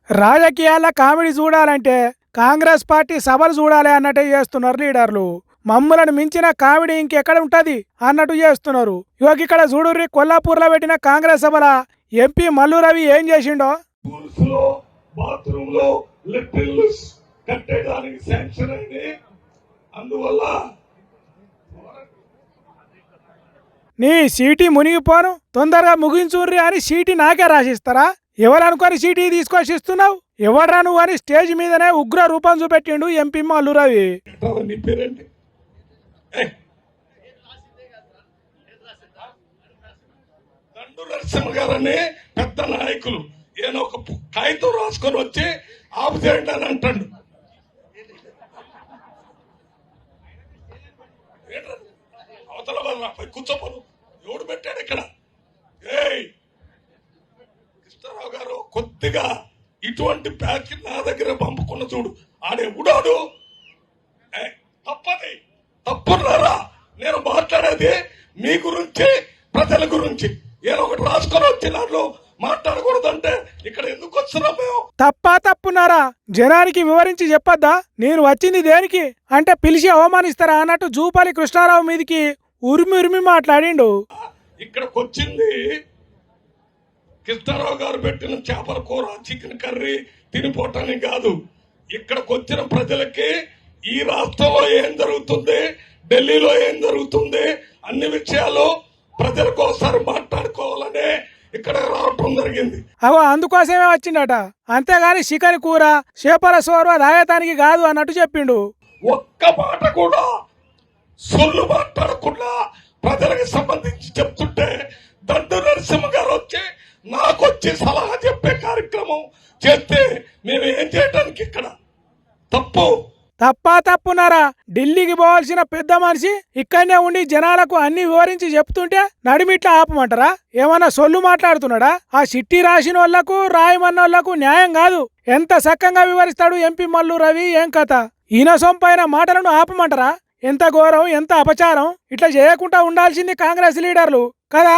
రాజకీయాల కామెడీ చూడాలంటే కాంగ్రెస్ పార్టీ సభలు చూడాలి అన్నట్టే చేస్తున్నారు లీడర్లు. మమ్ములను మించిన కామెడీ ఇంకెక్కడ ఉంటది అన్నట్టు చేస్తున్నారు. ఇవాళ ఇక్కడ చూడుర్రి, కొల్లాపూర్లో పెట్టిన కాంగ్రెస్ సభల ఎంపీ మల్లు రవి ఏం చేసిండో. నీ సీటీ మునిగిపోను, తొందరగా ముగించుర్రి అని సీటీ నాకే రాసిస్తారా? ఎవరనుకొని సీటీ తీసుకొచ్చి ఇస్తున్నావు? ఎవడ్రా నువ్వు అని స్టేజ్ మీదనే ఉగ్ర రూపం చూపెట్టిండు ఎంపీ మల్లు రవి. నరసింహ గారని పెద్ద నాయకులు ఈయన ఒక కాగితం రాసుకొని వచ్చి ఆపు చేయండి అని అంటాడు. అవతల వాళ్ళ కూర్చోపోను, ఎవడు పెట్టాడు ఇక్కడ? కృష్ణారావు గారు కొద్దిగా ఇటువంటి ప్యాక్ నా దగ్గర పంపుకున్న చూడు, ఆడెవడాడు తప్పది తప్పున్నారా? నేను మాట్లాడేది మీ గురించి, ప్రజల గురించి. ఏదో ఒకటి రాసుకొని వచ్చి దాంట్లో మాట్లాడకూడదంటే ఇక్కడ ఎందుకు వస్తున్నాం మేము? తప్పున్నారా? జనానికి వివరించి చెప్పొద్దా? నేను వచ్చింది దేనికి అంటే పిలిచి అవమానిస్తారా అన్నట్టు జూపాలి కృష్ణారావు మీదికి ఉరిమి మాట్లాడిండు. ఇక్కడికి వచ్చింది కృష్ణారావు గారు పెట్టిన చేపల కూర, చికెన్ కర్రీ తినిపోవటానికి కాదు. ఇక్కడికి వచ్చిన ప్రజలకి ఈ రాష్ట్రంలో ఏం జరుగుతుంది, ఢిల్లీలో ఏం జరుగుతుంది, అన్ని విషయాలు ప్రజలకు ఒకసారి మాట్లాడుకోవాలనే ఇక్కడ రావటం జరిగింది. అందుకోసమే వచ్చిండట, అంతేగాని చికెన్ కూర చేపల సోర్వ దాయతానికి కాదు అన్నట్టు చెప్పిండు. ఒక్క మాట కూడా సొల్లు మాట్లాడకుండా ప్రజలకు సంబంధించి చెప్తుంటే దండు నరసింహ గారు వచ్చి నాకు వచ్చి సలహా చెప్పే కార్యక్రమం చేస్తే మేము ఏం చేయడానికి ఇక్కడ? తప్పున్నారా? ఢిల్లీకి పోవాల్సిన పెద్ద మనిషి ఇక్కడనే ఉండి జనాలకు అన్ని వివరించి చెప్తుంటే నడిమిట్లా ఆపమంటారా? ఏమన్నా సొల్లు మాట్లాడుతున్నాడా? ఆ చిట్టి రాసిన వాళ్లకు రాయమన్నోళ్లకు న్యాయం కాదు. ఎంత చక్కగా వివరిస్తాడు ఎంపీ మల్లు రవి, ఏం కథ? ఈయన సొంపైన మాటలను ఆపమంటారా? ఎంత ఘోరం, ఎంత అపచారం! ఇట్లా చేయకుండా ఉండాల్సింది కాంగ్రెస్ లీడర్లు కదా.